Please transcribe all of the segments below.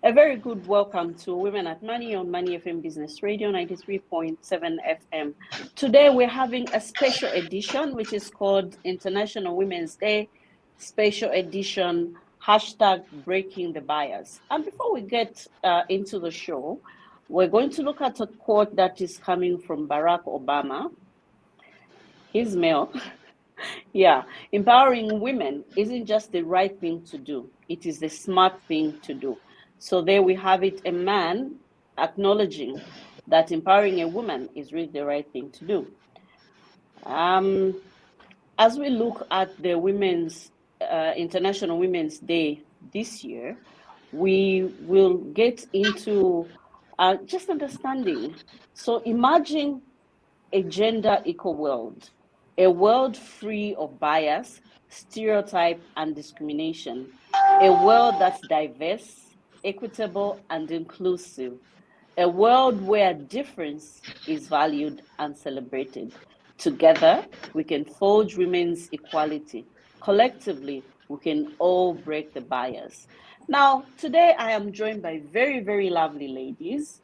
A very good welcome to Women at Money on Money FM Business Radio 93.7 FM. Today we're having a special edition which is called International Women's Day Special Edition #Breaking the Bias. And before we get into the show, we're going to look at a quote that is coming from Barack Obama. He's male. Yeah, empowering women isn't just the right thing to do, it is the smart thing to do. So there we have it, a man acknowledging that empowering a woman is really the right thing to do. As we look at the International Women's Day this year, we will get into just understanding. So imagine a gender equal world, a world free of bias, stereotype, and discrimination, a world that's diverse, equitable, and inclusive, a world where difference is valued and celebrated. Together, we can forge women's equality. Collectively, we can all break the bias. Now, today I am joined by very, very lovely ladies.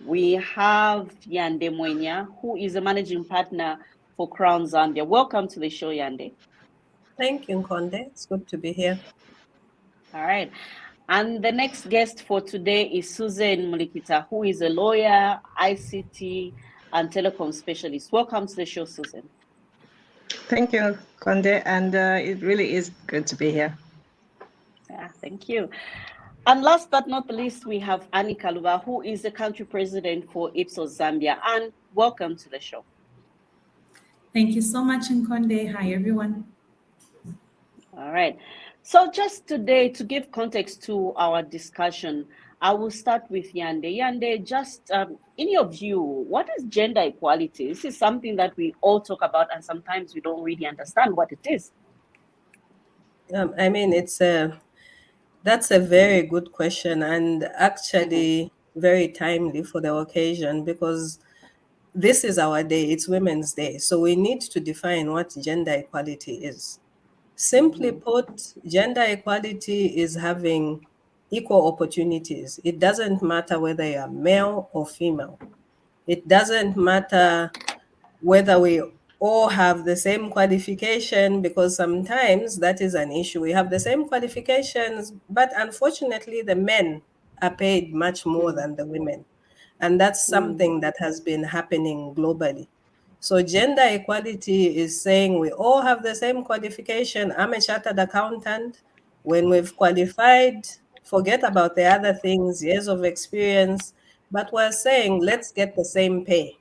We have Yande Mwenya, who is a managing partner for Crown Zambia. Welcome to the show, Yande. Thank you, Nkonde. It's good to be here. All right. And the next guest for today is Susan Mulikita, who is a lawyer, ICT, and telecom specialist. Welcome to the show, Susan. Thank you, Konde, and it really is good to be here. Yeah, thank you. And last but not the least, we have Annie Kaluva, who is the country president for Ipsos Zambia. And welcome to the show. Thank you so much, Nkonde. Hi, everyone. All right. So just today, to give context to our discussion, I will start with Yande. Yande, just in your view, what is gender equality? This is something that we all talk about, and sometimes we don't really understand what it is. I mean, that's a very good question, and actually very timely for the occasion, because this is our day. It's Women's Day. So we need to define what gender equality is. Simply put, gender equality is having equal opportunities. It doesn't matter whether you're male or female. It doesn't matter whether we all have the same qualification, because sometimes that is an issue. We have the same qualifications, but unfortunately the men are paid much more than the women. And that's something that has been happening globally. So gender equality is saying we all have the same qualification. I'm a chartered accountant. When we've qualified, forget about the other things, years of experience, but we're saying let's get the same pay.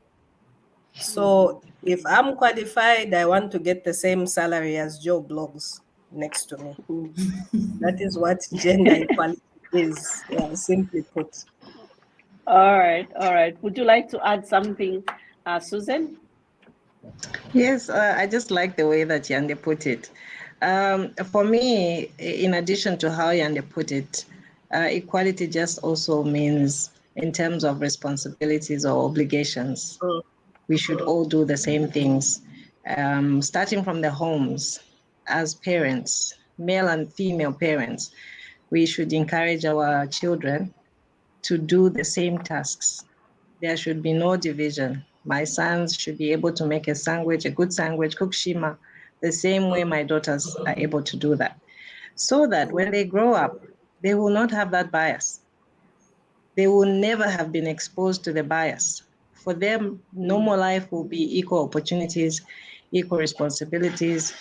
So if I'm qualified, I want to get the same salary as Joe Blogs next to me. That is what gender equality is, simply put. All right. Would you like to add something, Susan? Yes, I just like the way that Yande put it. For me, in addition to how Yande put it, equality just also means in terms of responsibilities or obligations. We should all do the same things, starting from the homes. As parents, male and female parents, we should encourage our children to do the same tasks. There should be no division. My sons should be able to make a sandwich, a good sandwich, cook shima, the same way my daughters are able to do that. So that when they grow up, they will not have that bias. They will never have been exposed to the bias. For them, normal life will be equal opportunities, equal responsibilities,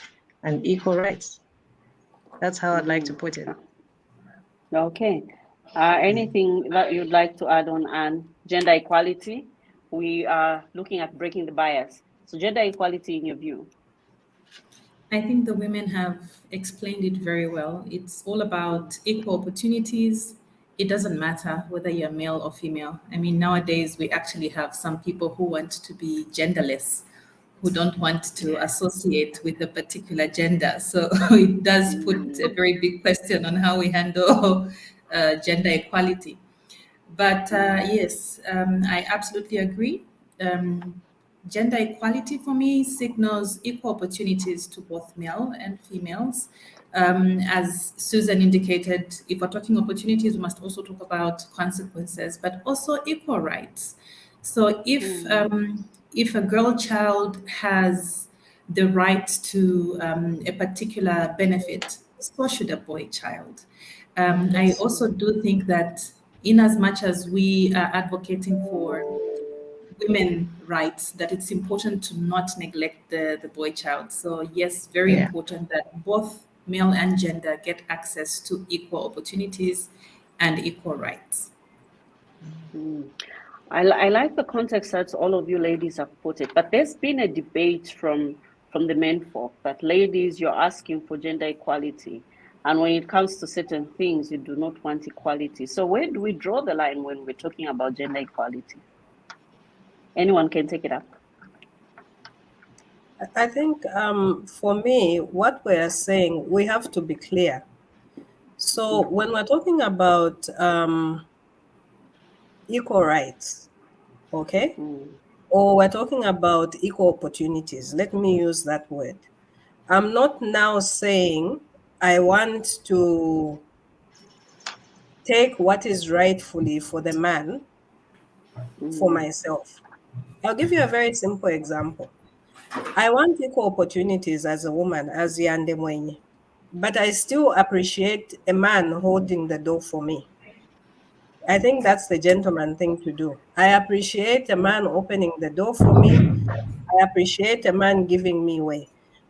and equal rights. That's how I'd like to put it. Okay. Anything that you'd like to add on gender equality? We are looking at breaking the bias. So gender equality in your view? I think the women have explained it very well. It's all about equal opportunities. It doesn't matter whether you're male or female. I mean, nowadays we actually have some people who want to be genderless, who don't want to associate with a particular gender. So it does put a very big question on how we handle gender equality. But yes, I absolutely agree. Gender equality for me signals equal opportunities to both male and females. As Susan indicated, if we're talking opportunities, we must also talk about consequences, but also equal rights. So if a girl child has the right to a particular benefit, so should a boy child. I also do think that in as much as we are advocating for women rights, that it's important to not neglect the boy child. So yes, very Yeah. important that both male and gender get access to equal opportunities and equal rights. I like the context that all of you ladies have put it, but there's been a debate from the men folk that ladies, you're asking for gender equality, and when it comes to certain things, you do not want equality. So where do we draw the line when we're talking about gender equality? Anyone can take it up. I think for me, what we are saying, we have to be clear. So when we're talking about equal rights, okay, or we're talking about equal opportunities, let me use that word. I'm not now saying I want to take what is rightfully for the man for myself. I'll give you a very simple example. I want equal opportunities as a woman, as Yande Mwenye, but I still appreciate a man holding the door for me. I think that's the gentleman thing to do. I appreciate a man opening the door for me. I appreciate a man giving me way.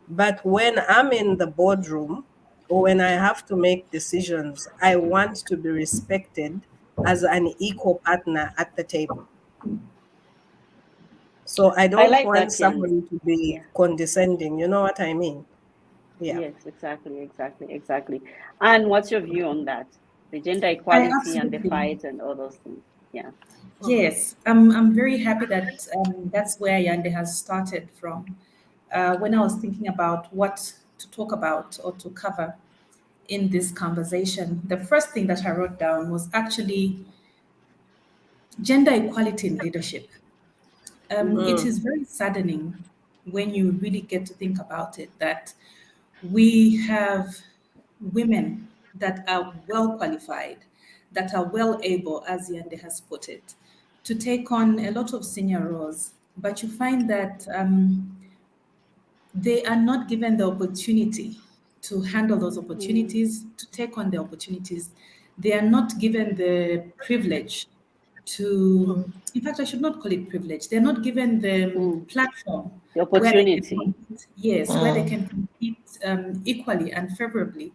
But when I'm in the boardroom or when I have to make decisions, I want to be respected as an equal partner at the table. So I I don't like want that, Yande. somebody to be Yeah. condescending. You know what I mean? Yeah. Yes, exactly. And what's your view on that? The gender I equality and the absolutely. fight and all those things. Yeah. Yes, I'm very happy that that's where Yande has started from. When I was thinking about what to talk about or to cover in this conversation, the first thing that I wrote down was actually gender equality in leadership. It is very saddening when you really get to think about it that we have women that are well qualified, that are well able, as Yande has put it, to take on a lot of senior roles. But you find that they are not given the opportunity to handle those opportunities, to take on the opportunities. They are not given the privilege to, in fact, I should not call it privilege. They're not given the platform The where they can opportunity. compete, yes, where they can compete equally and favorably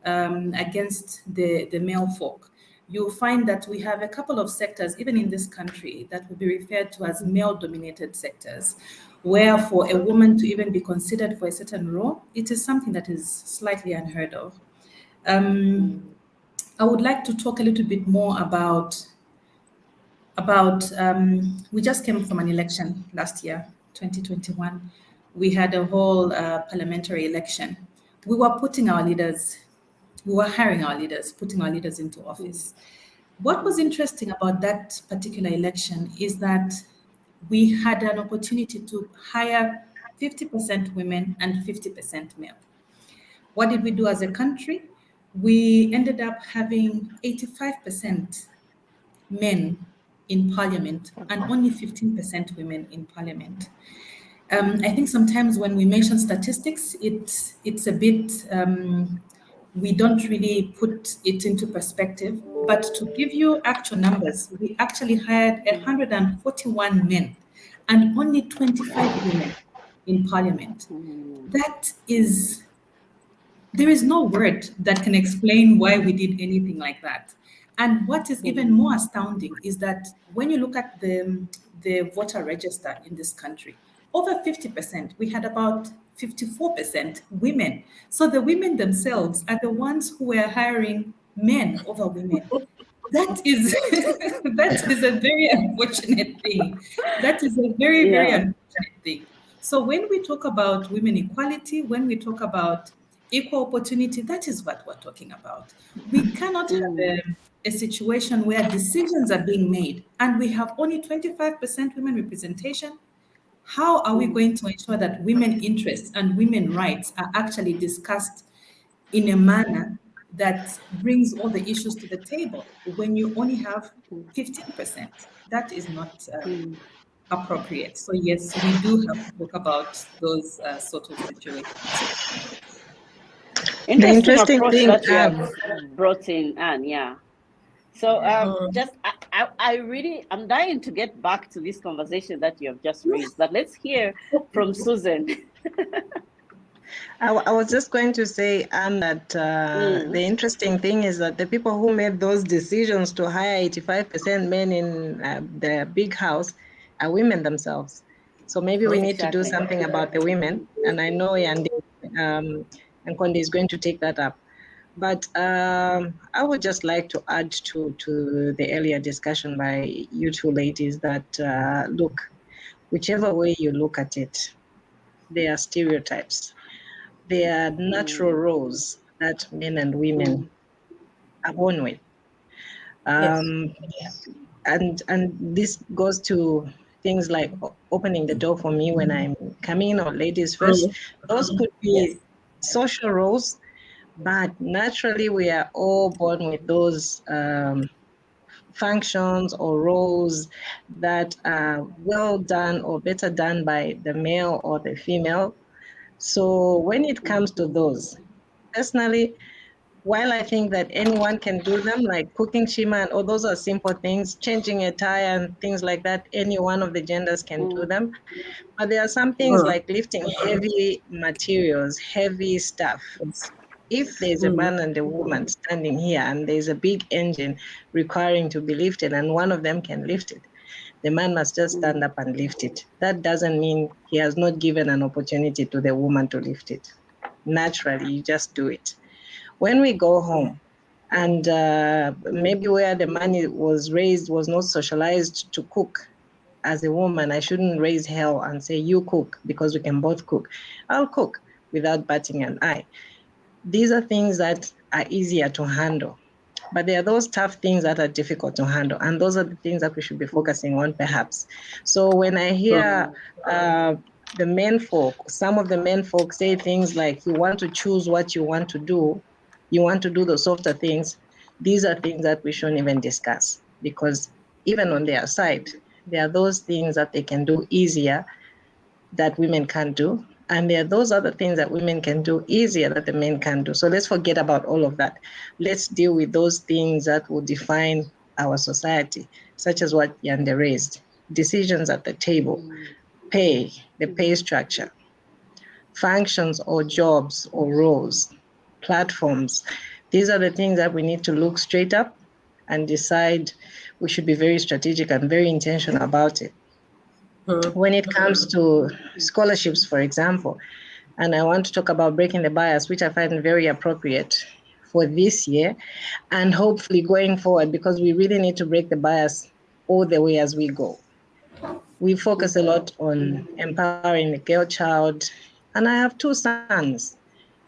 against the male folk. You'll find that we have a couple of sectors, even in this country, that will be referred to as male-dominated sectors, where for a woman to even be considered for a certain role, it is something that is slightly unheard of. I would like to talk a little bit more about we just came from an election last year, 2021. We had a whole parliamentary election. We were putting our leaders, we were hiring our leaders, putting our leaders into office. What was interesting about that particular election is that we had an opportunity to hire 50% women and 50% male. What did we do as a country? We ended up having 85% men in parliament and only 15% women in parliament. I think sometimes when we mention statistics, it's a bit, we don't really put it into perspective. But to give you actual numbers, we actually hired 141 men and only 25 women in parliament. That is, there is no word that can explain why we did anything like that. And what is even more astounding is that when you look at the voter register in this country, over 50%, we had about 54% women. So the women themselves are the ones who were hiring men over women. That is that is a very unfortunate thing. That is a very, very Yeah. unfortunate thing. So when we talk about women equality, when we talk about equal opportunity, that is what we're talking about. We cannot have a situation where decisions are being made and we have only 25% women representation. How are we going to ensure that women interests and women rights are actually discussed in a manner that brings all the issues to the table when you only have 15%. That is not appropriate. So yes, we do have to talk about those sort of situations. The Interesting interesting approach thing, that you have brought in, Anne. Yeah. So I'm dying to get back to this conversation that you have just raised, but let's hear from Susan. I was just going to say, Anne, that the interesting thing is that the people who made those decisions to hire 85% men in the big house are women themselves. So maybe we need to do something about the women. And I know Yandi and Kondi is going to take that up. But I would just like to add to the earlier discussion by you two ladies that, look, whichever way you look at it, there are stereotypes. They are natural roles that men and women are born with. And this goes to things like opening the door for me when I'm coming in, or ladies first. Those could be social roles, but naturally we are all born with those functions or roles that are well done or better done by the male or the female. So when it comes to those, personally, while I think that anyone can do them, like cooking shima and all those are simple things, changing a tire and things like that, any one of the genders can do them. But there are some things like lifting heavy materials, heavy stuff. If there's a man and a woman standing here and there's a big engine requiring to be lifted and one of them can lift it, the man must just stand up and lift it. That doesn't mean he has not given an opportunity to the woman to lift it. Naturally, you just do it. When we go home, and maybe where the man was raised was not socialized to cook, as a woman, I shouldn't raise hell and say, you cook, because we can both cook. I'll cook without batting an eye. These are things that are easier to handle. But there are those tough things that are difficult to handle. And those are the things that we should be focusing on, perhaps. So when I hear the men folk, some of the men folk say things like, you want to choose what you want to do the softer things, these are things that we shouldn't even discuss. Because even on their side, there are those things that they can do easier that women can't do. And there are those other things that women can do easier that the men can't do. So let's forget about all of that. Let's deal with those things that will define our society, such as what Yande raised. Decisions at the table, pay, the pay structure, functions or jobs or roles, platforms. These are the things that we need to look straight up and decide. We should be very strategic and very intentional about it. When it comes to scholarships, for example, and I want to talk about breaking the bias, which I find very appropriate for this year and hopefully going forward, because we really need to break the bias all the way as we go. We focus a lot on empowering the girl child, and I have 2 sons.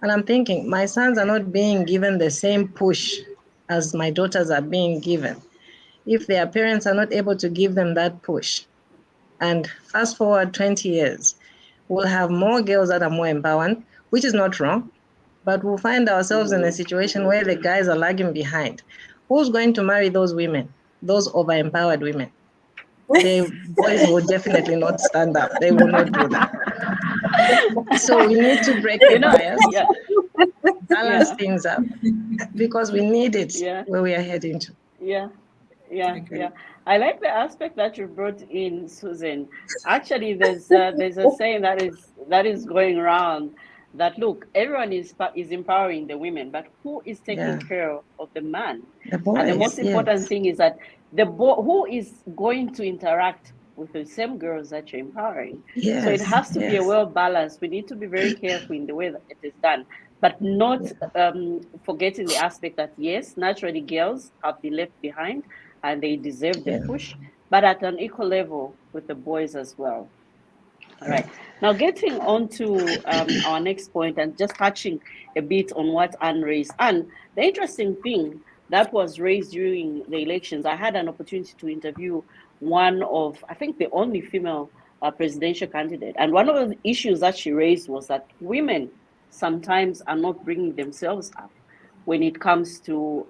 And I'm thinking, my sons are not being given the same push as my daughters are being given. If their parents are not able to give them that push, and fast forward 20 years, we'll have more girls that are more empowered, which is not wrong, but we'll find ourselves in a situation where the guys are lagging behind. Who's going to marry those women, those over-empowered women? The boys will definitely not stand up. They will not do that. So we need to break the bias, balance things up, because we need it where we are heading to. Yeah. I like the aspect that you brought in, Susan. Actually, there's a saying that is going around that, look, everyone is empowering the women, but who is taking care of the man? The boys, and the most important thing is that the boy who is going to interact with the same girls that you're empowering. So it has to be a well balanced. We need to be very careful in the way that it is done, but not forgetting the aspect that yes, naturally girls have been left behind and they deserve the push, but at an equal level with the boys as well. All right. Now, getting on to our next point and just touching a bit on what Anne raised. And the interesting thing that was raised during the elections, I had an opportunity to interview one of, I think, the only female presidential candidate. And one of the issues that she raised was that women sometimes are not bringing themselves up when it comes to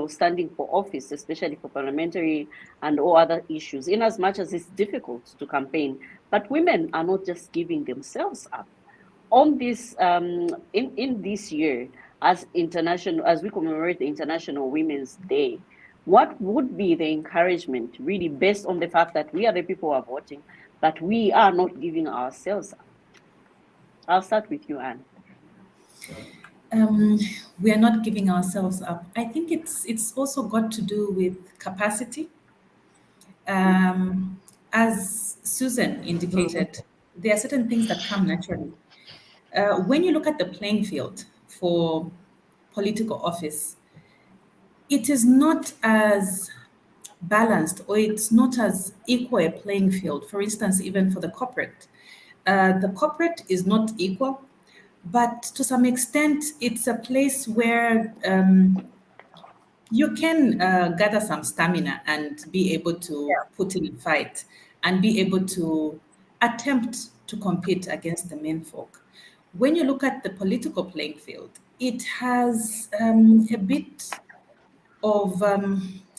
standing for office, especially for parliamentary and all other issues, in as much as it's difficult to campaign. But women are not just giving themselves up. On this in this year, as we commemorate the International Women's Day, what would be the encouragement, really, based on the fact that we are the people who are voting, but we are not giving ourselves up? I'll start with you, Anne. We are not giving ourselves up. I think it's also got to do with capacity. As Susan indicated, there are certain things that come naturally. When you look at the playing field for political office, it is not as balanced, or it's not as equal a playing field. For instance, even for the corporate is not equal, but to some extent, it's a place where you can gather some stamina and be able to put in a fight and be able to attempt to compete against the men folk. When you look at the political playing field, it has a bit of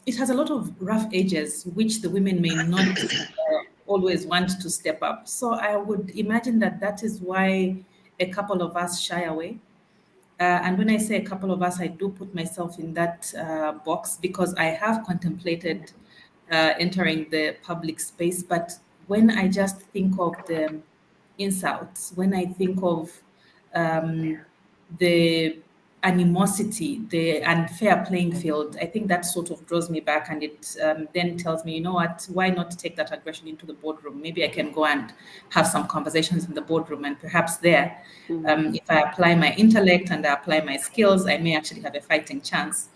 it has a lot of rough edges which the women may not always want to step up. So I would imagine that is why a couple of us shy away. And when I say a couple of us, I do put myself in that box, because I have contemplated entering the public space. But when I just think of the insults, when I think of the animosity, the unfair playing field, I think that sort of draws me back, and it then tells me, you know what, why not take that aggression into the boardroom? Maybe I can go and have some conversations in the boardroom, and perhaps there, if I apply my intellect and I apply my skills, I may actually have a fighting chance.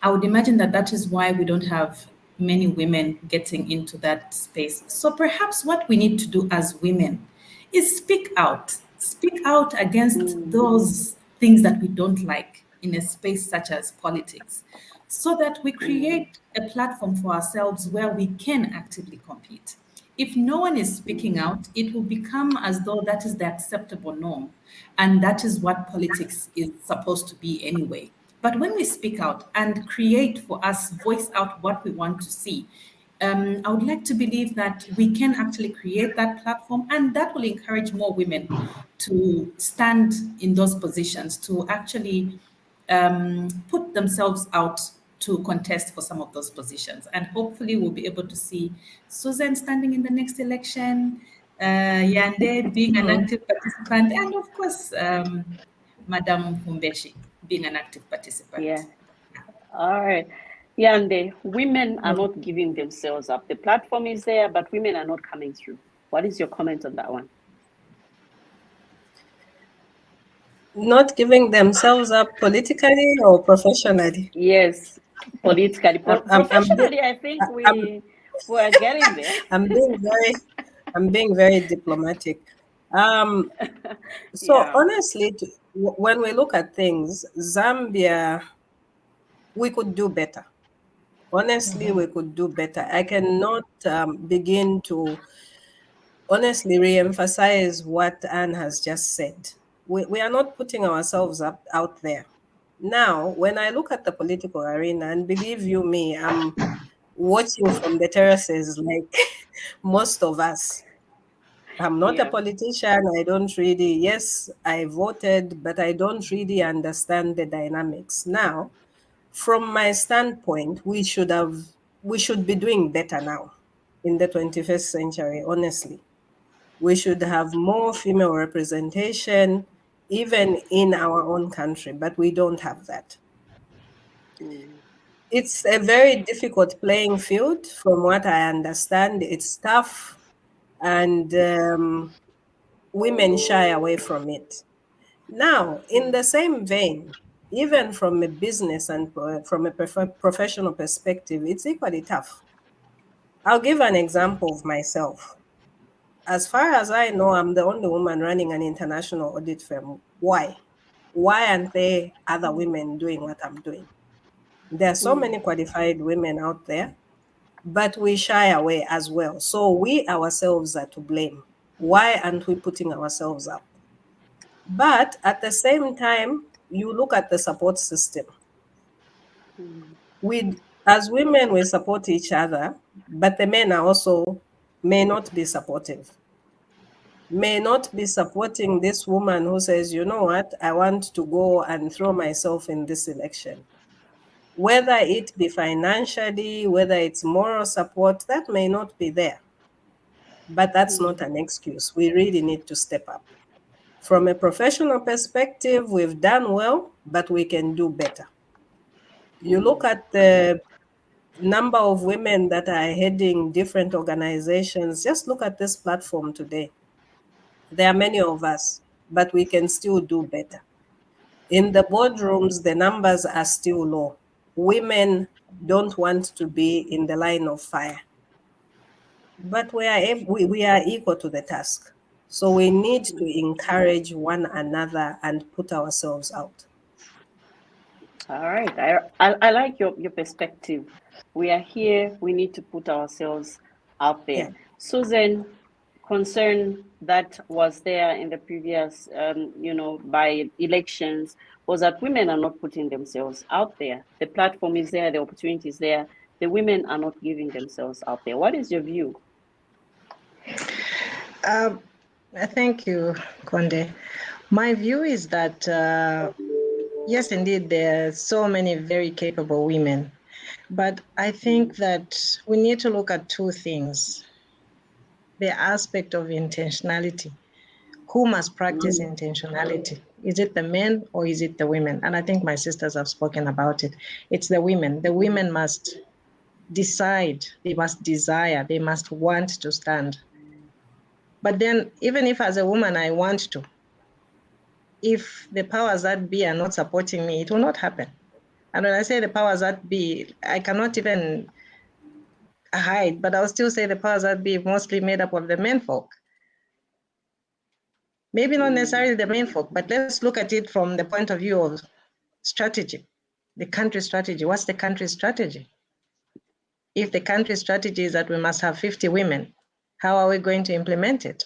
I would imagine that is why we don't have many women getting into that space. So perhaps what we need to do as women is speak out against those things that we don't like in a space such as politics, so that we create a platform for ourselves where we can actively compete. If no one is speaking out, it will become as though that is the acceptable norm, and that is what politics is supposed to be anyway. But when we speak out and create for us, voice out what we want to see, I would like to believe that we can actually create that platform, and that will encourage more women to stand in those positions, to actually put themselves out to contest for some of those positions. And hopefully we'll be able to see Susan standing in the next election, Yande being an active participant, and of course, Madam Humbeshi being an active participant. Yeah. All right. Yande, women are not giving themselves up. The platform is there, but women are not coming through. What is your comment on that one? Not giving themselves up politically or professionally? Yes, politically. Professionally, I think we are getting there. I'm being very diplomatic. So Yeah. honestly, when we look at things, Zambia, we could do better. Honestly, we could do better. I cannot begin to honestly re-emphasize what Anne has just said. We are not putting ourselves out there. Now, when I look at the political arena, and believe you me, I'm watching from the terraces like most of us. I'm not a Yeah. politician. I don't really, yes, I voted, but I don't really understand the dynamics. Now, from my standpoint, we should be doing better now in the 21st century, honestly. We should have more female representation, even in our own country, but we don't have that. It's a very difficult playing field, from what I understand. It's tough, and women shy away from it. Now, in the same vein, even from a business and from a professional perspective, it's equally tough. I'll give an example of myself. As far as I know, I'm the only woman running an international audit firm. Why? Why aren't there other women doing what I'm doing? There are so many qualified women out there, but we shy away as well. So we ourselves are to blame. Why aren't we putting ourselves up? But at the same time, you look at the support system. As women, we support each other, but the men are also may not be supportive. May not be supporting this woman who says, you know what, I want to go and throw myself in this election. Whether it be financially, whether it's moral support, that may not be there. But that's not an excuse. We really need to step up. From a professional perspective, we've done well, but we can do better. You look at the number of women that are heading different organizations, just look at this platform today. There are many of us, but we can still do better. In the boardrooms, the numbers are still low. Women don't want to be in the line of fire. But we are equal to the task. So we need to encourage one another and put ourselves out. All right. I like your perspective. We are here. We need to put ourselves out there. Yeah. Susan, concern that was there in the previous, by elections was that women are not putting themselves out there. The platform is there. The opportunity is there. The women are not giving themselves out there. What is your view? Thank you, Konde. My view is that, yes, indeed, there are so many very capable women, but I think that we need to look at two things. The aspect of intentionality. Who must practice intentionality? Is it the men or is it the women? And I think my sisters have spoken about it. It's the women. The women must decide, they must desire, they must want to stand. But then, even if as a woman I want to, if the powers that be are not supporting me, it will not happen. And when I say the powers that be, I cannot even hide, but I'll still say the powers that be mostly made up of the menfolk. Maybe not necessarily the menfolk, but let's look at it from the point of view of strategy, the country strategy. What's the country strategy? If the country strategy is that we must have 50 women, how are we going to implement it?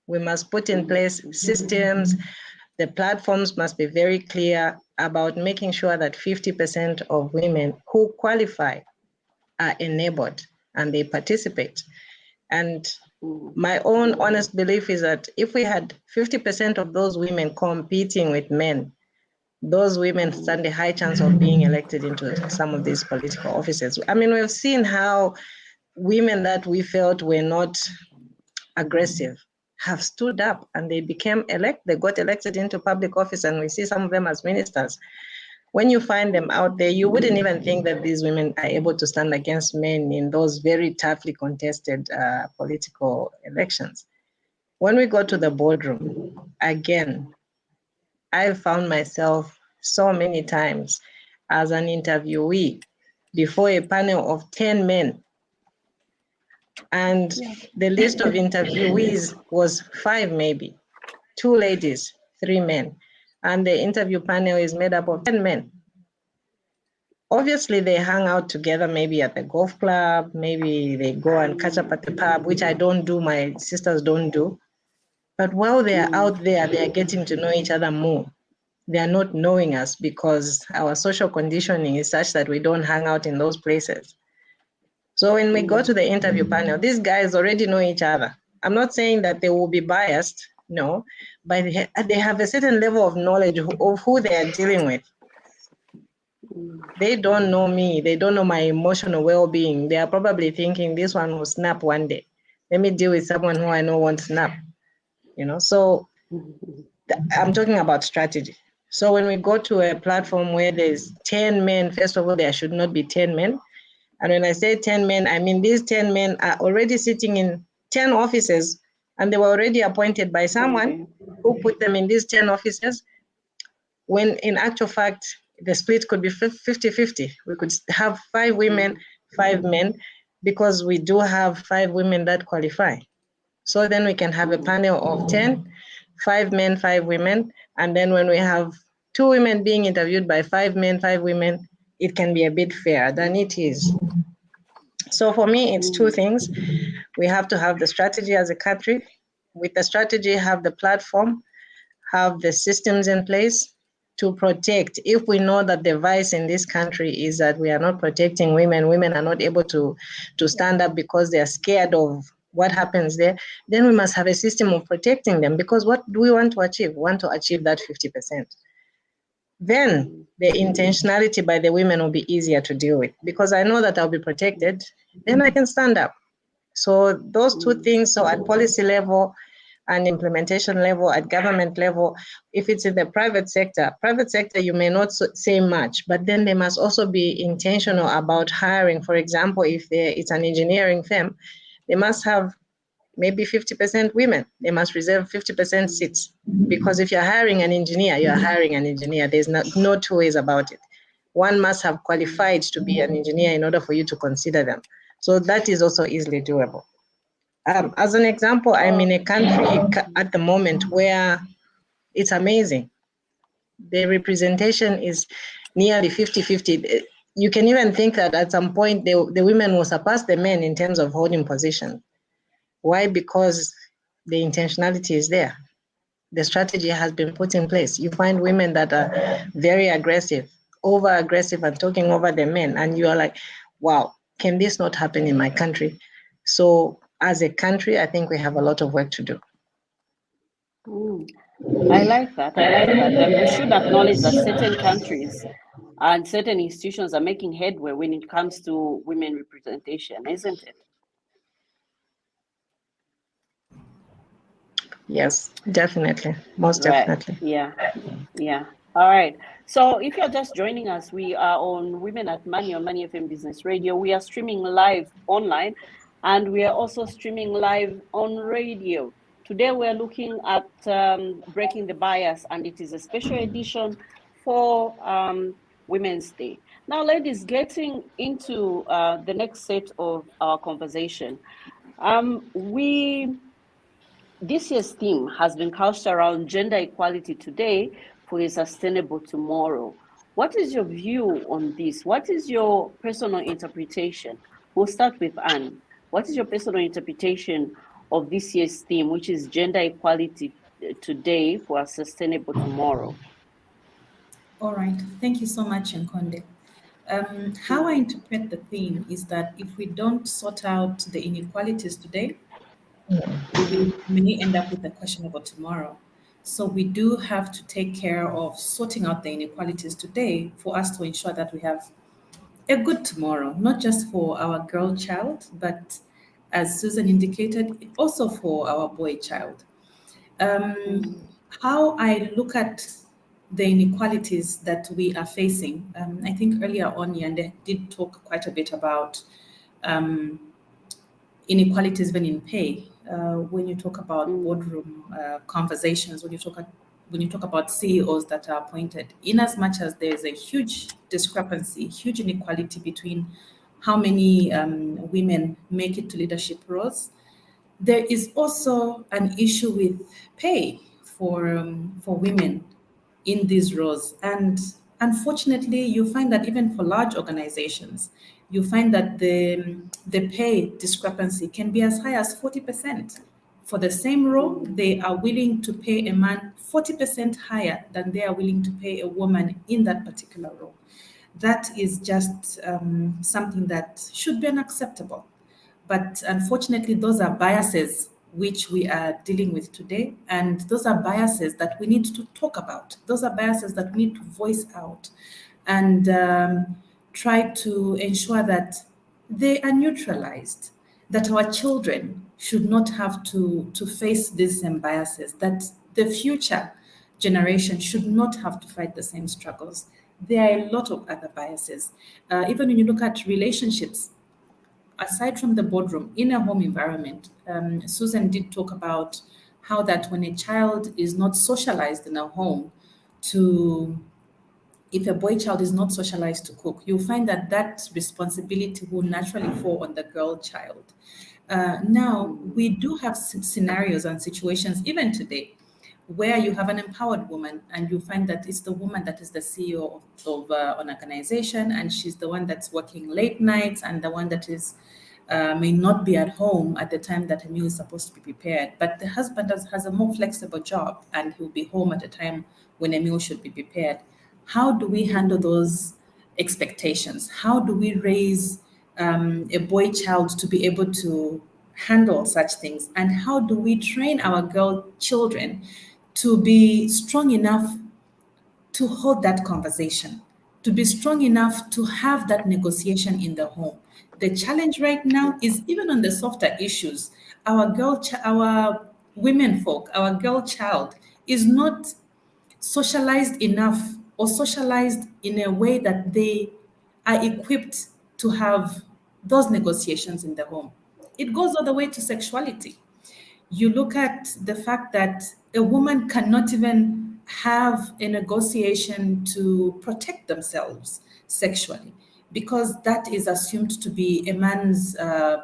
We must put in place systems. The platforms must be very clear about making sure that 50% of women who qualify are enabled and they participate. And my own honest belief is that if we had 50% of those women competing with men, those women stand a high chance of being elected into some of these political offices. I mean, we've seen how women that we felt were not aggressive have stood up and they got elected into public office, and we see some of them as ministers. When you find them out there, you wouldn't even think that these women are able to stand against men in those very toughly contested political elections. When we go to the boardroom, again, I've found myself so many times as an interviewee before a panel of 10 men. And the list of interviewees was 5 maybe, 2 ladies, 3 men. And the interview panel is made up of 10 men. Obviously, they hang out together, maybe at the golf club, maybe they go and catch up at the pub, which I don't do, my sisters don't do. But while they're out there, they're getting to know each other more. They are not knowing us because our social conditioning is such that we don't hang out in those places. So when we go to the interview panel, these guys already know each other. I'm not saying that they will be biased, no, but they have a certain level of knowledge of who they are dealing with. They don't know me. They don't know my emotional well-being. They are probably thinking this one will snap one day. Let me deal with someone who I know won't snap. So I'm talking about strategy. So when we go to a platform where there's 10 men, first of all, there should not be 10 men. And when I say 10 men, I mean these 10 men are already sitting in 10 offices and they were already appointed by someone who put them in these 10 offices, when in actual fact, the split could be 50-50. We could have 5 women, 5 men, because we do have 5 women that qualify. So then we can have a panel of 10, 5 men, 5 women. And then when we have 2 women being interviewed by 5 men, 5 women, it can be a bit fairer than it is. So for me, it's 2 things. We have to have the strategy as a country. With the strategy, have the platform, have the systems in place to protect. If we know that the vice in this country is that we are not protecting women, women are not able to stand up because they are scared of what happens there, then we must have a system of protecting them, because what do we want to achieve? We want to achieve that 50%. Then the intentionality by the women will be easier to deal with, because I know that I'll be protected, then I can stand up. So those two things, so at policy level and implementation level, at government level, if it's in the private sector, you may not say much, but then they must also be intentional about hiring. For example, if it's an engineering firm, they must have maybe 50% women. They must reserve 50% seats, because if you're hiring an engineer, you're hiring an engineer. There's no two ways about it. One must have qualified to be an engineer in order for you to consider them. So that is also easily doable. As an example, I'm in a country at the moment where it's amazing. The representation is nearly 50-50. You can even think that at some point the women will surpass the men in terms of holding position. Why? Because the intentionality is there. The strategy has been put in place. You find women that are very aggressive, over aggressive, and talking over the men, and you are like, wow, can this not happen in my country? So as a country, I think we have a lot of work to do. I like that. And we should acknowledge that certain countries and certain institutions are making headway when it comes to women representation, isn't it? Yes, definitely. Most definitely. Yeah. All right. So if you're just joining us, we are on Women at Money on Money FM Business Radio. We are streaming live online, and we are also streaming live on radio. Today we're looking at breaking the bias, and it is a special edition for Women's Day. Now, ladies, getting into the next set of our conversation, this year's theme has been couched around gender equality today for a sustainable tomorrow. What is your view on this? What is your personal interpretation? We'll start with Anne. What is your personal interpretation of this year's theme, which is gender equality today for a sustainable tomorrow? All right. Thank you so much, Nkonde. How I interpret the theme is that if we don't sort out the inequalities today, we may end up with a questionable tomorrow. So we do have to take care of sorting out the inequalities today for us to ensure that we have a good tomorrow, not just for our girl child, but as Susan indicated, also for our boy child. How I look at the inequalities that we are facing, I think earlier on, Yande did talk quite a bit about inequalities even in pay. When you talk about boardroom conversations, when you talk about CEOs that are appointed, in as much as there's a huge discrepancy, huge inequality between how many women make it to leadership roles, there is also an issue with pay for women in these roles. And unfortunately, you find that even for large organizations, you find that the pay discrepancy can be as high as 40%. For the same role, they are willing to pay a man 40% higher than they are willing to pay a woman in that particular role. That is just something that should be unacceptable. But unfortunately, those are biases which we are dealing with today. And those are biases that we need to talk about. Those are biases that we need to voice out and try to ensure that they are neutralized, that our children should not have to face these same biases, that the future generation should not have to fight the same struggles. There are a lot of other biases. Even when you look at relationships, aside from the boardroom, in a home environment, Susan did talk about how that when a child is not socialized in a home if a boy child is not socialized to cook, you'll find that that responsibility will naturally fall on the girl child. Now, we do have scenarios and situations, even today, where you have an empowered woman and you find that it's the woman that is the CEO of an organization, and she's the one that's working late nights and the one that is may not be at home at the time that a meal is supposed to be prepared, but the husband has a more flexible job and he'll be home at a time when a meal should be prepared. How do we handle those expectations? How do we raise a boy child to be able to handle such things? And how do we train our girl children to be strong enough to hold that conversation, to be strong enough to have that negotiation in the home? The challenge right now is even on the softer issues, our women folk, our girl child is not socialized enough or socialized in a way that they are equipped to have those negotiations in the home. It goes all the way to sexuality. You look at the fact that a woman cannot even have a negotiation to protect themselves sexually because that is assumed to be a man's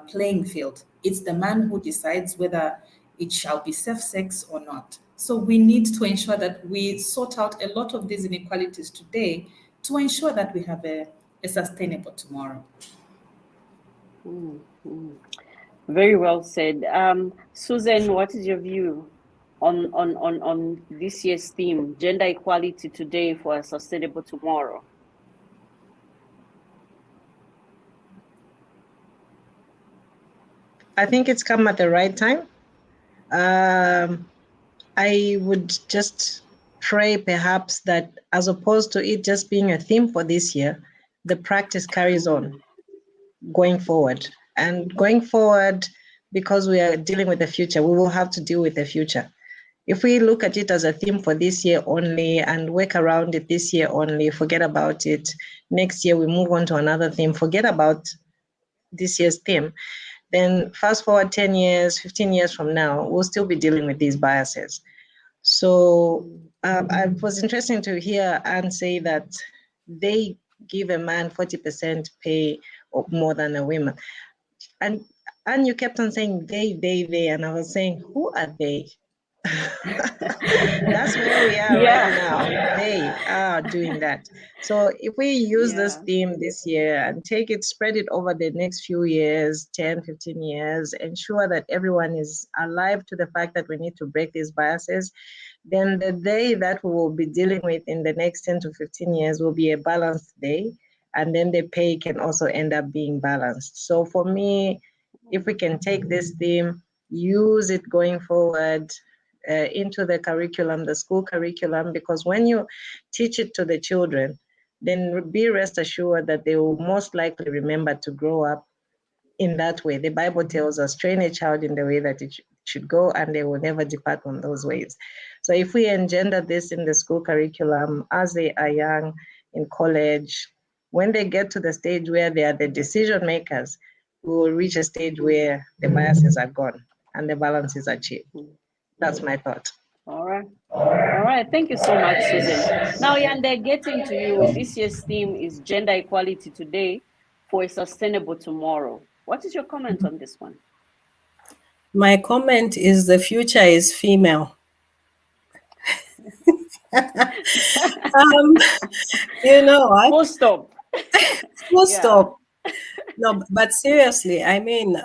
playing field. It's the man who decides whether it shall be safe sex or not. So we need to ensure that we sort out a lot of these inequalities today to ensure that we have a sustainable tomorrow. Very well said. Susan, what is your view on this year's theme, gender equality today for a sustainable tomorrow? I think it's come at the right time. I would just pray perhaps that as opposed to it just being a theme for this year, the practice carries on going forward. And going forward, because we are dealing with the future, we will have to deal with the future. If we look at it as a theme for this year only and work around it this year only, forget about it. Next year, we move on to another theme, forget about this year's theme. Then fast forward 10 years, 15 years from now, we'll still be dealing with these biases. So it was interesting to hear Anne say that they give a man 40% pay or more than a woman. And you kept on saying they, and I was saying, who are they? That's where we are right now. They are doing that. So if we use this theme this year and take it, spread it over the next few years, 10, 15 years, ensure that everyone is alive to the fact that we need to break these biases, then the day that we will be dealing with in the next 10 to 15 years will be a balanced day. And then the pay can also end up being balanced. So for me, if we can take this theme, use it going forward, into the curriculum, the school curriculum, because when you teach it to the children, then be rest assured that they will most likely remember to grow up in that way. The Bible tells us, train a child in the way that it should go, and they will never depart from those ways. So if we engender this in the school curriculum as they are young, in college, when they get to the stage where they are the decision makers, we will reach a stage where the biases are gone and the balance is achieved. That's my thought. All right. All right. Thank you so much, Susan. Now, Yande, getting to you. This year's theme is gender equality today for a sustainable tomorrow. What is your comment on this one? My comment is the future is female. You know what? Full stop. Full stop. No, but seriously, I mean,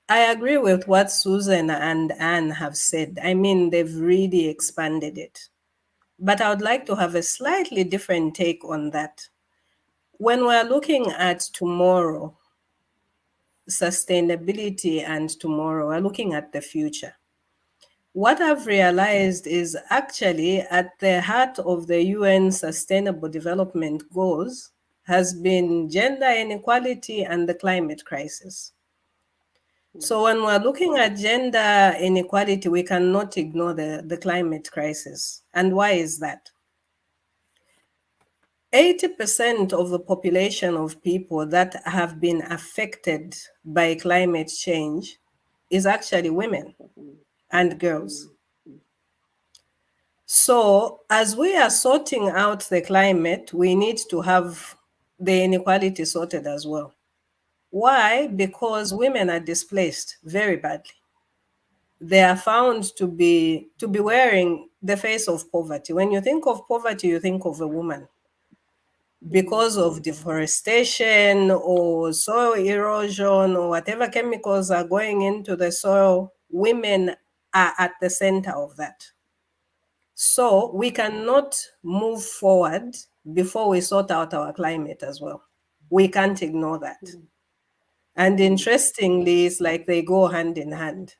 I agree with what Susan and Anne have said. I mean, they've really expanded it. But I would like to have a slightly different take on that. When we're looking at tomorrow, sustainability and tomorrow, we're looking at the future. What I've realized is actually at the heart of the UN Sustainable Development Goals has been gender inequality and the climate crisis. So when we're looking at gender inequality, we cannot ignore the climate crisis. And why is that? 80% of the population of people that have been affected by climate change is actually women and girls. So as we are sorting out the climate, we need to have the inequality sorted as well. Why? Because women are displaced very badly. They are found to be wearing the face of poverty. When you think of poverty, you think of a woman. because of deforestation or soil erosion or whatever chemicals are going into the soil, women are at the center of that. So we cannot move forward before we sort out our climate as well. We can't ignore that. And interestingly, it's like they go hand in hand.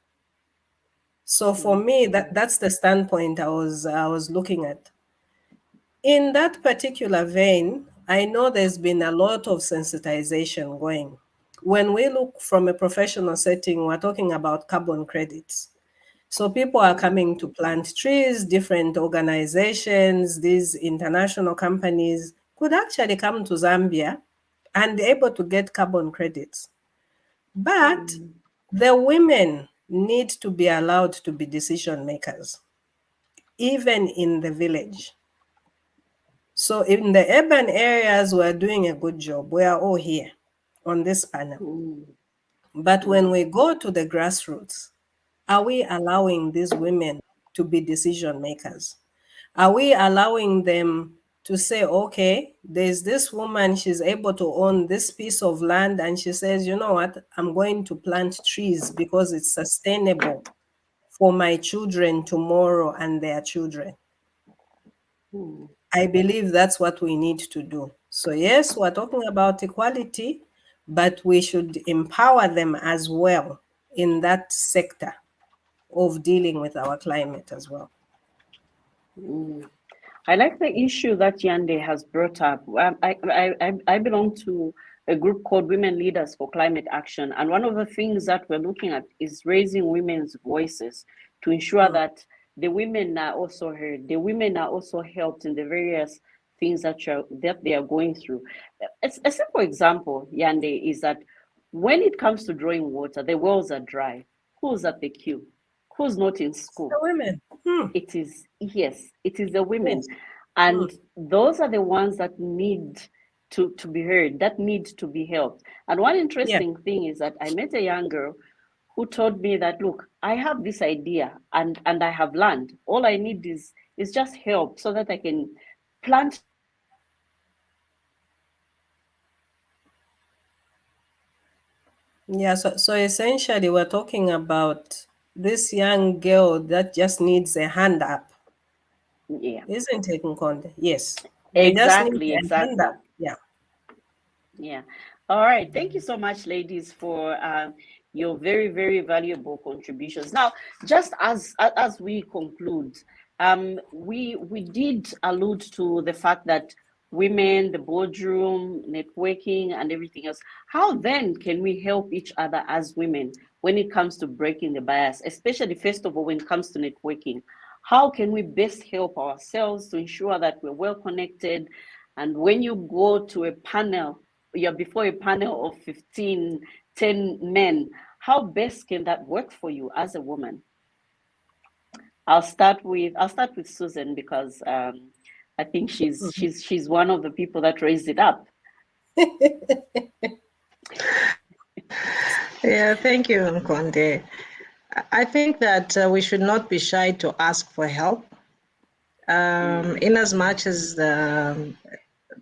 So for me, that's the standpoint I was looking at. In that particular vein, I know there's been a lot of sensitization going. When we look from a professional setting, we're talking about carbon credits. So people are coming to plant trees, different organizations, these international companies could actually come to Zambia and be able to get carbon credits. But the women need to be allowed to be decision makers, even in the village. So in the urban areas, we're doing a good job. We are all here on this panel. But when we go to the grassroots, are we allowing these women to be decision makers? Are we allowing them to say, okay, there's this woman, she's able to own this piece of land, and she says, you know what, I'm going to plant trees because it's sustainable for my children tomorrow and their children. I believe that's what we need to do. So yes, we're talking about equality, but we should empower them as well in that sector of dealing with our climate as well. I like the issue that Yande has brought up. I belong to a group called Women Leaders for Climate Action. And one of the things that we're looking at is raising women's voices to ensure that the women are also heard. The women are also helped in the various things that they are going through. A simple example, Yande, is that when it comes to drawing water, the wells are dry. Who's at the queue? Who's not in school? The women. It is, yes, it is the women. Yes. And those are the ones that need to be heard, that need to be helped. And one interesting thing is that I met a young girl who told me that, look, I have this idea and I have land. All I need is just help so that I can plant. Yeah, so essentially we're talking about this young girl that just needs a hand up. Yeah. Isn't it, Nkonde? Yes. They just need a hand up. Yeah. Yeah. All right. Thank you so much, ladies, for your very, very valuable contributions. Now, just as we conclude, we did allude to the fact that women, the boardroom, networking, and everything else. How then can we help each other as women when it comes to breaking the bias, especially, first of all, when it comes to networking? How can we best help ourselves to ensure that we're well connected? And when you go to a panel, you're before a panel of 10 men, how best can that work for you as a woman? I'll start with Susan, because I think she's one of the people that raised it up. Yeah, thank you, Nkonde. I think that we should not be shy to ask for help. In as much as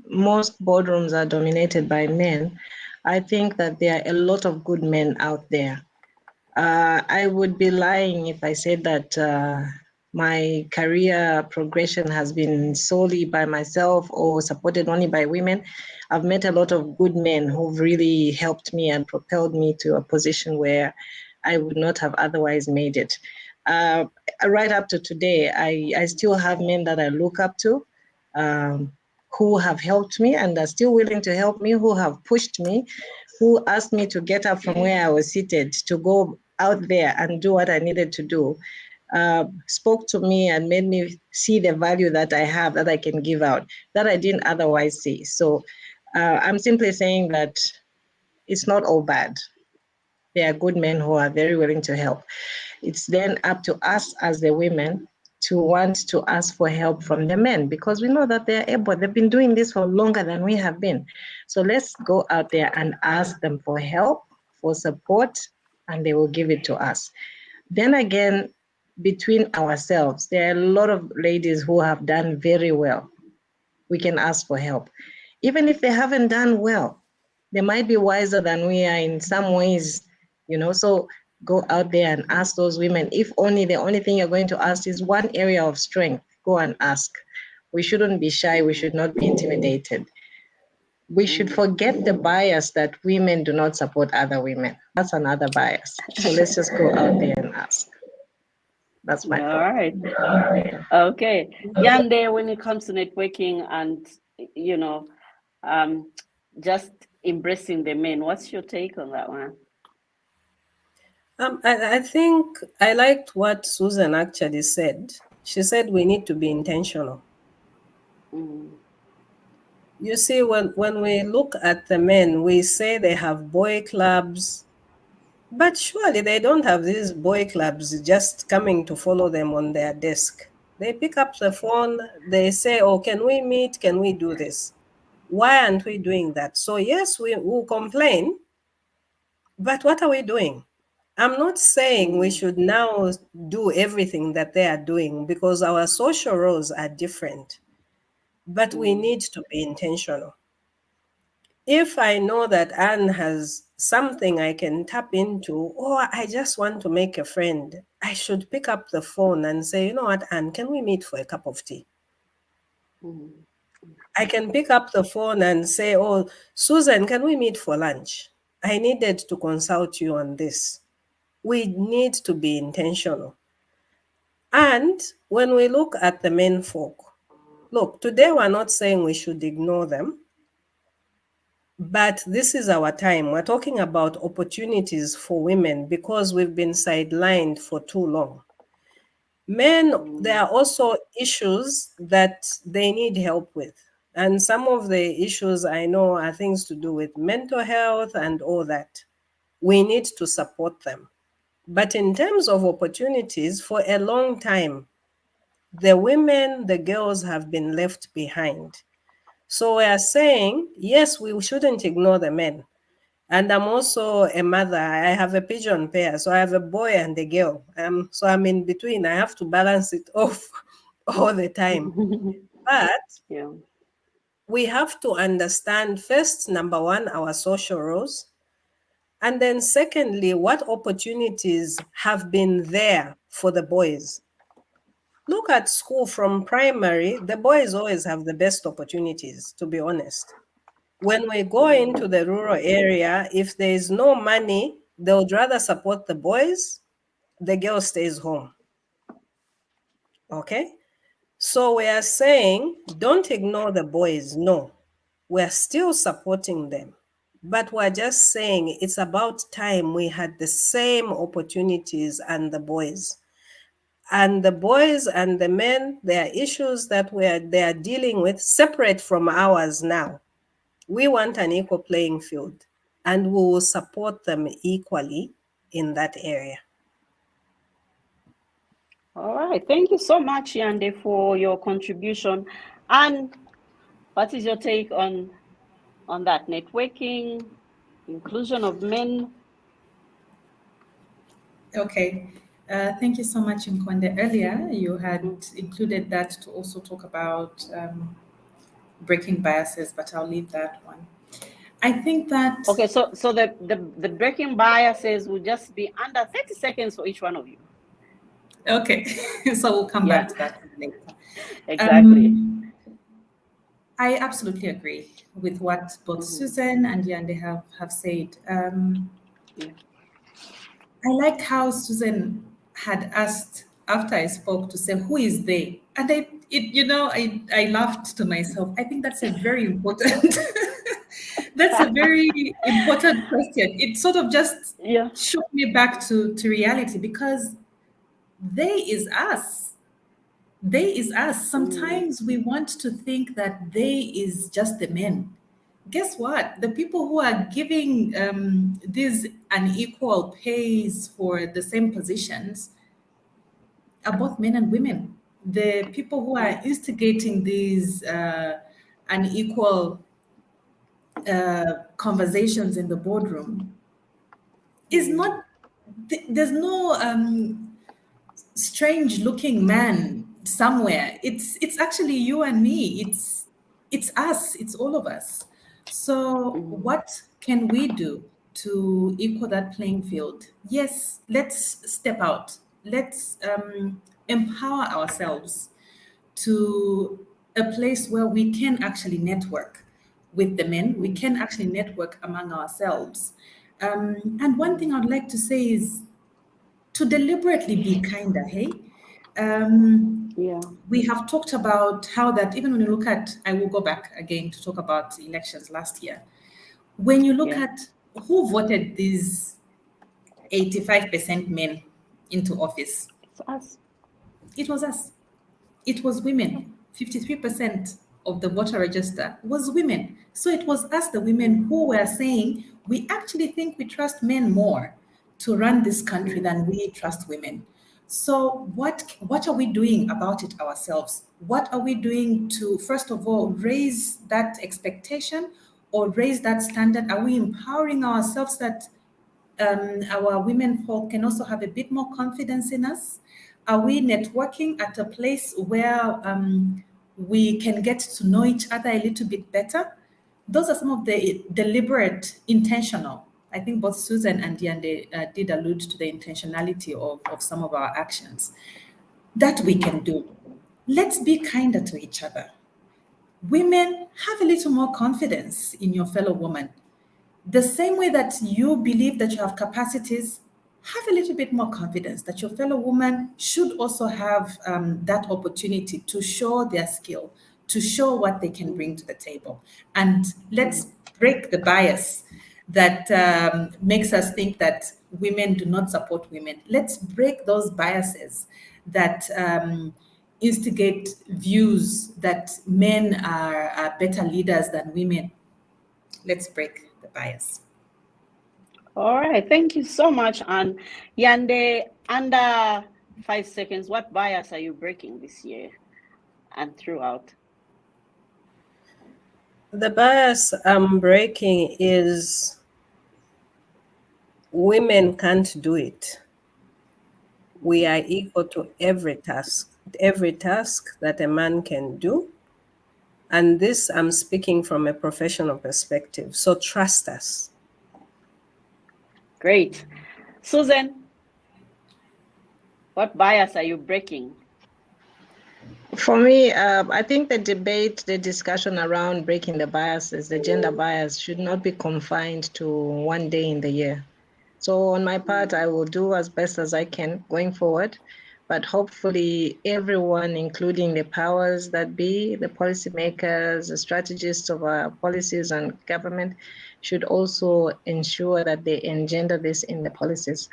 most boardrooms are dominated by men, I think that there are a lot of good men out there. I would be lying if I said that my career progression has been solely by myself or supported only by women. I've met a lot of good men who've really helped me and propelled me to a position where I would not have otherwise made it. Right up to today, I still have men that I look up to, who have helped me and are still willing to help me, who have pushed me, who asked me to get up from where I was seated to go out there and do what I needed to do, spoke to me and made me see the value that I have, that I can give out, that I didn't otherwise see. So I'm simply saying that it's not all bad. There are good men who are very willing to help. It's then up to us as the women to want to ask for help from the men, because we know that they're able. They've been doing this for longer than we have been. So let's go out there and ask them for help, for support, and they will give it to us. Then again, between ourselves, there are a lot of ladies who have done very well. We can ask for help. even if they haven't done well. They might be wiser than we are in some ways, so go out there and ask those women. If only the only thing you're going to ask is one area of strength, go and ask. We shouldn't be shy. We should not be intimidated. We should forget the bias that women do not support other women. That's another bias. So let's just go out there and ask. That's my All thought. right. Okay. Yande, when it comes to networking and, just embracing the men, what's your take on that one? I think I liked what Susan actually said. She said we need to be intentional. You see, when we look at the men, we say they have boy clubs, but surely they don't have these boy clubs just coming to follow them on their desk. They pick up the phone, they say, oh, can we meet? Can we do this? Why aren't we doing that? So yes, we will complain, but what are we doing? I'm not saying we should now do everything that they are doing, because our social roles are different, but we need to be intentional. If I know that Anne has something I can tap into, or I just want to make a friend, I should pick up the phone and say, you know what, Anne, can we meet for a cup of tea? I can pick up the phone and say, oh, Susan, can we meet for lunch? I needed to consult you on this. We need to be intentional. And when we look at the men folk, look, today we're not saying we should ignore them, but this is our time. We're talking about opportunities for women because we've been sidelined for too long. Men, there are also issues that they need help with. And some of the issues I know are things to do with mental health and all that. We need to support them. But in terms of opportunities, for a long time, the women, the girls have been left behind. So we are saying, yes, we shouldn't ignore the men. And I'm also a mother. I have a pigeon pair. So I have a boy and a girl. So I'm in between. I have to balance it off all the time. But we have to understand first, number one, our social roles. And then secondly, what opportunities have been there for the boys. Look at school from primary, the boys always have the best opportunities, to be honest. When we go into the rural area, if there is no money, they would rather support the boys, the girl stays home. Okay? So we are saying, don't ignore the boys. No, we're still supporting them. But we're just saying it's about time we had the same opportunities and the boys. And the boys and the men, there are issues that they are dealing with separate from ours now. We want an equal playing field, and we will support them equally in that area. All right. Thank you so much, Yande, for your contribution. And what is your take on that networking, inclusion of men? Okay. Thank you so much, Nkonde. Earlier, you had included that to also talk about breaking biases, but I'll leave that one. I think that... Okay, so the breaking biases will just be under 30 seconds for each one of you. Okay, so we'll come back to that later. Exactly. I absolutely agree with what both Susan and Yande have said. I like how Susan had asked after I spoke to say, who is they? And I laughed to myself. I think that's a very important, that's a very important question. It sort of just shook me back to reality, because they is us. They is us. Sometimes we want to think that they is just the men. Guess what? The people who are giving these unequal pays for the same positions are both men and women. The people who are instigating these unequal conversations in the boardroom is not, there's no strange looking man somewhere. It's actually you and me. it's us, it's all of us. So what can we do to equal that playing field? Yes, let's step out. Let's empower ourselves to a place where we can actually network with the men. We can actually network among ourselves. And one thing I'd like to say is to deliberately be kinder, hey? Yeah. We have talked about how that even when you look at, I will go back again to talk about elections last year. When you look Yeah. at who voted these 85% men into office, It's us. it was us. It was women. 53% of the voter register was women. So it was us, the women, who were saying, we actually think we trust men more to run this country than we trust women. So what are we doing about it ourselves? What are we doing to, first of all, raise that expectation or raise that standard? Are we empowering ourselves that our women folk can also have a bit more confidence in us? Are we networking at a place where we can get to know each other a little bit better? Those are some of the deliberate, intentional. I think both Susan and Yande did allude to the intentionality of some of our actions that we can do. Let's be kinder to each other. Women, have a little more confidence in your fellow woman. The same way that you believe that you have capacities, have a little bit more confidence that your fellow woman should also have that opportunity to show their skill, to show what they can bring to the table. And let's break the bias that makes us think that women do not support women. Let's break those biases that instigate views that men are better leaders than women. Let's break the bias. All right. Thank you so much. And Yande, under 5 seconds, what bias are you breaking this year and throughout? The bias I'm breaking is women can't do it. We are equal to every task that a man can do. And this, I'm speaking from a professional perspective. So trust us. Great. Susan, what bias are you breaking? For me, I think the discussion around breaking the biases, the gender bias, should not be confined to one day in the year. So on my part, I will do as best as I can going forward, but hopefully everyone, including the powers that be, the policymakers, the strategists of our policies and government, should also ensure that they engender this in the policies.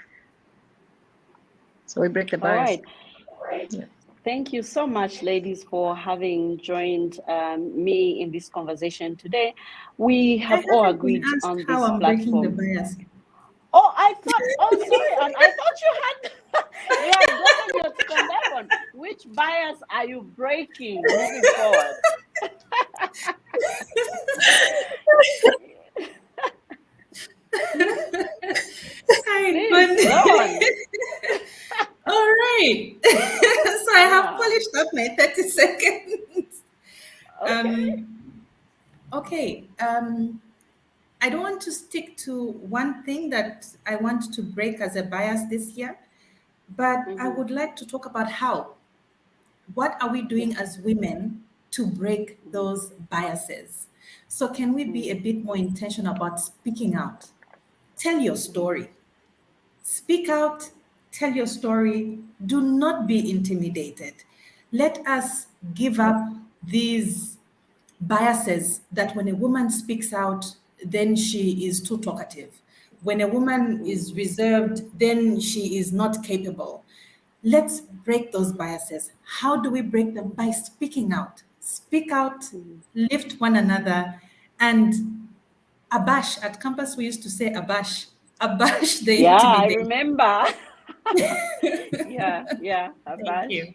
So we break the bias. All right. Yeah. Thank you so much, ladies, for having joined me in this conversation today. We have all agreed on this platform. Breaking the bias. Oh, I thought. Oh, sorry, and I thought you had gotten your take on that one. Which bias are you breaking moving forward? Please, go on. All right. So I have polished up my 30 seconds. Okay. I don't want to stick to one thing that I want to break as a bias this year, but I would like to talk about how. What are we doing as women to break those biases? So can we be a bit more intentional about speaking out? Tell your story. Speak out, tell your story. Do not be intimidated. Let us give up these biases that when a woman speaks out, then she is too talkative. When a woman is reserved, then she is not capable. Let's break those biases. How do we break them? By speaking out. Speak out, lift one another, and abash. At campus, we used to say abash. Abash the intimidation. I remember. yeah, abash. Thank you.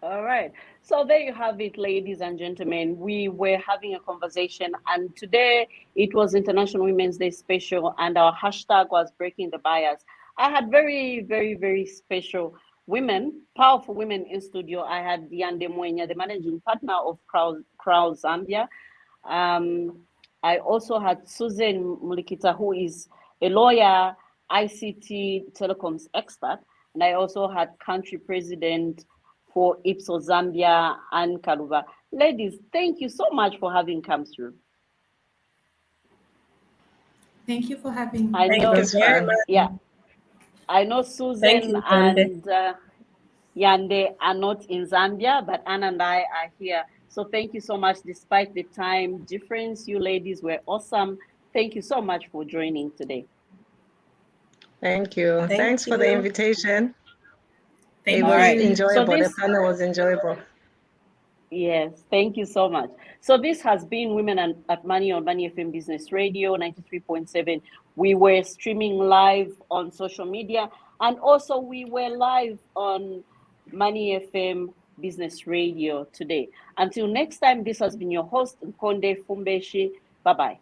All right. So there you have it, ladies and gentlemen. We were having a conversation, and today it was International Women's Day special, and our hashtag was breaking the bias. I had very, very, very special women, powerful women in studio. I had Yande Mwenya, the managing partner of Crown Zambia. I also had Susan Mulikita, who is a lawyer, ICT telecoms expert. And I also had country president for Ipsos Zambia, Anne Kaluva. Ladies, thank you so much for having come through. Thank you for having me. I know, Thank you very much. yeah, I know Thank Susan you, Yande. and Yande are not in Zambia, but Anne and I are here. So thank you so much. Despite the time difference, you ladies were awesome. Thank you so much for joining today. Thank you. Thank Thanks for the you. invitation. Thank It All was right. you. enjoyable. So The panel was enjoyable. yes, thank you so much. So this has been Women at Money on Money FM Business Radio 93.7. We were streaming live on social media, and also we were live on Money FM Business Radio today. Until next time, this has been your host, Nkonde Fumbeshi. Bye-bye.